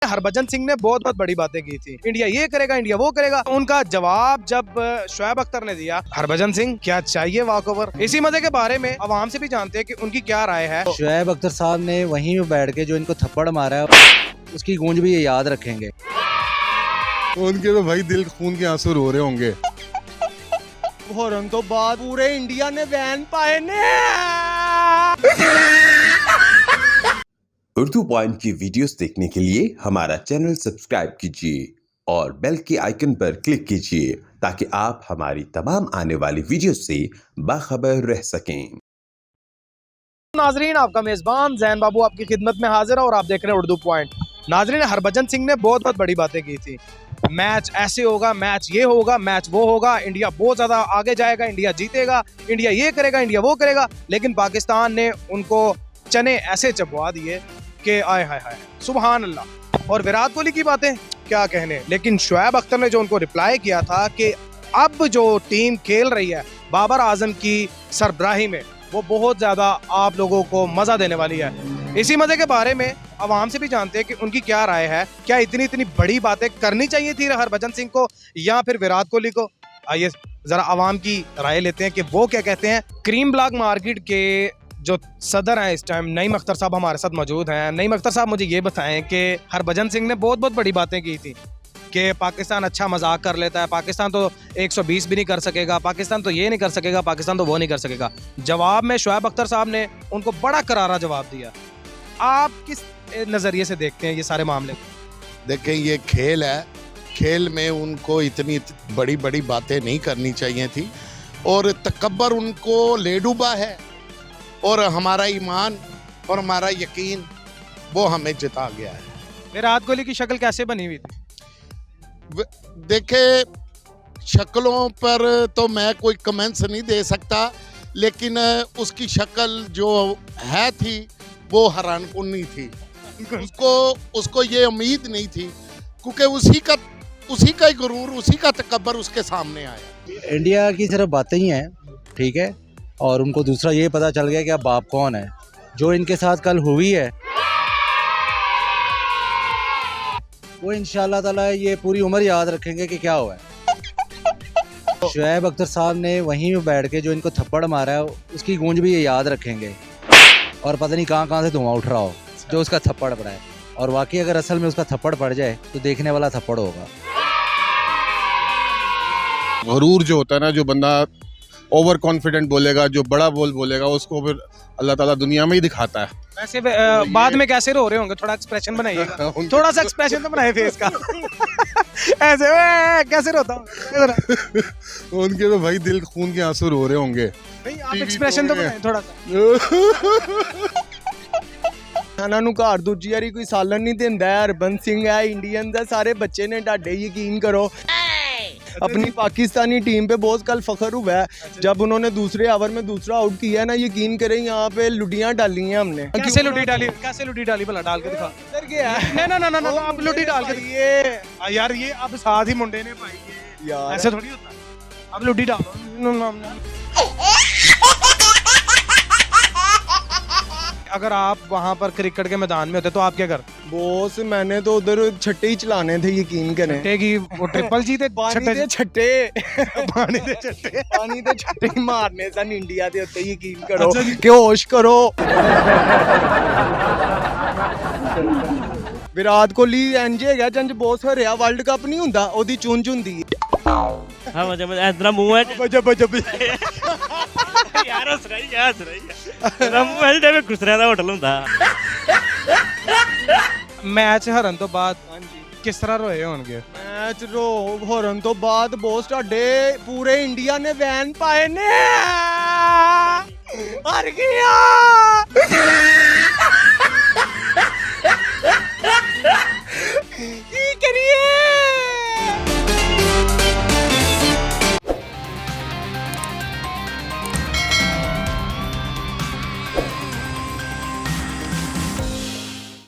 हरभजन सिंह ने बहुत बहुत बड़ी बातें की थी, इंडिया ये करेगा, इंडिया वो करेगा। उनका जवाब जब शोएब अख्तर ने दिया, हरभजन सिंह क्या चाहिए वॉकओवर। इसी मजे के बारे में आवाम से भी जानते हैं कि उनकी क्या राय है। शोएब अख्तर साहब ने वहीं पे बैठ के जो इनको थप्पड़ मारा है, उसकी गूंज भी ये याद रखेंगे। उनके तो भाई दिल खून के आंसू रो रहे होंगे। होरन तो बाद पूरे इंडिया ने बैन पाए ने। उर्दू पॉइंट की वीडियोस देखने के लिए हमारा चैनल सब्सक्राइब कीजिए और बेल के आइकन पर क्लिक कीजिए ताकि आप हमारी तमाम आने वाली वीडियोस से बाखबर रह सकें। नाजरीन, आपका मेजबान जैन बाबू आपकी खिदमत में हाजिर है और आप देख रहे हैं उर्दू पॉइंट। नाजरीन, हरभजन सिंह ने बहुत बहुत बड़ी बातें की थी। मैच ऐसे होगा, मैच ये होगा, मैच वो होगा, इंडिया बहुत ज्यादा आगे जाएगा, इंडिया जीतेगा, इंडिया ये करेगा, इंडिया वो करेगा। लेकिन पाकिस्तान ने उनको चने ऐसे चबवा दिए कि आय हाय हाय सुभान अल्लाह। और विराट कोहली की बातें क्या कहने। लेकिन शोएब अख्तर ने जो उनको रिप्लाई किया था कि अब जो टीम खेल रही है बाबर आजम की सरबराही में, वो बहुत ज्यादा आप लोगों को मजा देने वाली है। इसी मजे के बारे में आवाम से भी जानते हैं कि उनकी क्या राय है। क्या इतनी इतनी बड़ी बातें करनी चाहिए थी हरभजन सिंह को या फिर विराट कोहली को। आइए जरा आवाम की राय लेते हैं कि वो क्या कहते हैं। क्रीम ब्लॉक मार्केट के जो सदर हैं इस टाइम नईम अख्तर साहब हमारे साथ मौजूद हैं। नईम अख्तर साहब, मुझे ये बताएं कि हरभजन सिंह ने बहुत बहुत बड़ी बातें की थी कि पाकिस्तान अच्छा मजाक कर लेता है, पाकिस्तान तो 120 भी नहीं कर सकेगा, पाकिस्तान तो ये नहीं कर सकेगा, पाकिस्तान तो वो नहीं कर सकेगा। जवाब में शोएब अख्तर साहब ने उनको बड़ा करारा जवाब दिया। आप किस नज़रिए से देखते हैं ये सारे मामले? देखें, ये खेल है, खेल में उनको इतनी बड़ी बड़ी बातें नहीं करनी चाहिए थी और तकब्बर उनको ले डूबा है और हमारा ईमान और हमारा यकीन वो हमें जिता गया है। विराट कोहली की शक्ल कैसे बनी हुई थी? देखे, शक्लों पर तो मैं कोई कमेंट्स नहीं दे सकता, लेकिन उसकी शक्ल जो है थी वो हैरानकुन्नी थी। उसको ये उम्मीद नहीं थी, क्योंकि उसी का ही गुरूर, उसी का तकब्बर उसके सामने आया। इंडिया की सिर्फ बातें ही हैं, ठीक है, और उनको दूसरा ये पता चल गया कि अब बाप कौन है। जो इनके साथ कल हुई है वो इंशाल्लाह ताला ये पूरी उम्र याद रखेंगे कि क्या हुआ है। शोएब अख्तर साहब ने वहीं पे बैठ के जो इनको थप्पड़ मारा है, उसकी गूंज भी ये याद रखेंगे और पता नहीं कहाँ कहाँ से धुआं उठ रहा हो जो उसका थप्पड़ पड़ा है। और वाकई अगर असल में उसका थप्पड़ पड़ जाए तो देखने वाला थप्पड़ होगा। गुरूर जो होता है ना, जो बंदा ओवर कॉन्फिडेंट बोलेगा, जो बड़ा बोलेगा, उसको फिर अल्लाह ताला दुनिया में ही दिखाता है। वैसे बाद में कैसे रो रहे होंगे, थोड़ा एक्सप्रेशन बनाइएगा। थोड़ा सा एक्सप्रेशन तो बनाए फेस का। ऐसे कैसे रोता हूँ। उनके तो भाई दिल खून के आंसू रो रहे होंगे। नहीं, आप एक्सप्रेशन तो बनाए थोड़ा सा। ਇਹਨਾਂ ਨੂੰ ਘਰ ਦੂਜੀ ਵਾਰੀ ਕੋਈ ਸਾਲਨ ਨਹੀਂ ਦਿੰਦਾ ਹੈ। ਹਰਭਜਨ ਸਿੰਘ है इंडियन ਦਾ, सारे बच्चे ने डाडे, यकीन करो। अपनी पाकिस्तानी टीम पे बहुत कल फख्र हुआ है जब उन्होंने दूसरे ओवर में दूसरा आउट किया ना। यकीन करें, यहाँ पे लुटियां डाली हैं हमने। कैसे लुटी डाली? कैसे लुटी डाली भला? डाल के दिखा। ना आप लुटी डाल के ये यार, ये अब साथ ही मुंडे ने पाई यार, ऐसे थोड़ी होता। अब लुटी डालो। अगर आप वहाँ पर क्रिकेट के मैदान में होते तो आप क्या करते? बॉस, मैंने तो उधर छट्टे ही चलाने थे, यकीन करें। छट्टे की वो ट्रिपल जी थे, पानी दे छट्टे पानी दे छट्टे, पानी दे छट्टे ही मारने सन इंडिया दे उत्ते, यकीन करो कि होश करो। विराट कोहली इंज हैगा जंज बहुत हरिया वर्ल्ड कप नहीं हुंदा, ओदी चुंज हुंदी है। हां मजा इतना मुंह है यार, हस रही है रमल दे में गुसरे दा होटल हुंदा। मैच हरन तो बाद किस तरह रोए होंगे? मैच होरन तो बाद बॉस ਤੁਹਾਡੇ पूरे इंडिया ने बैन पाए ने। हार गया।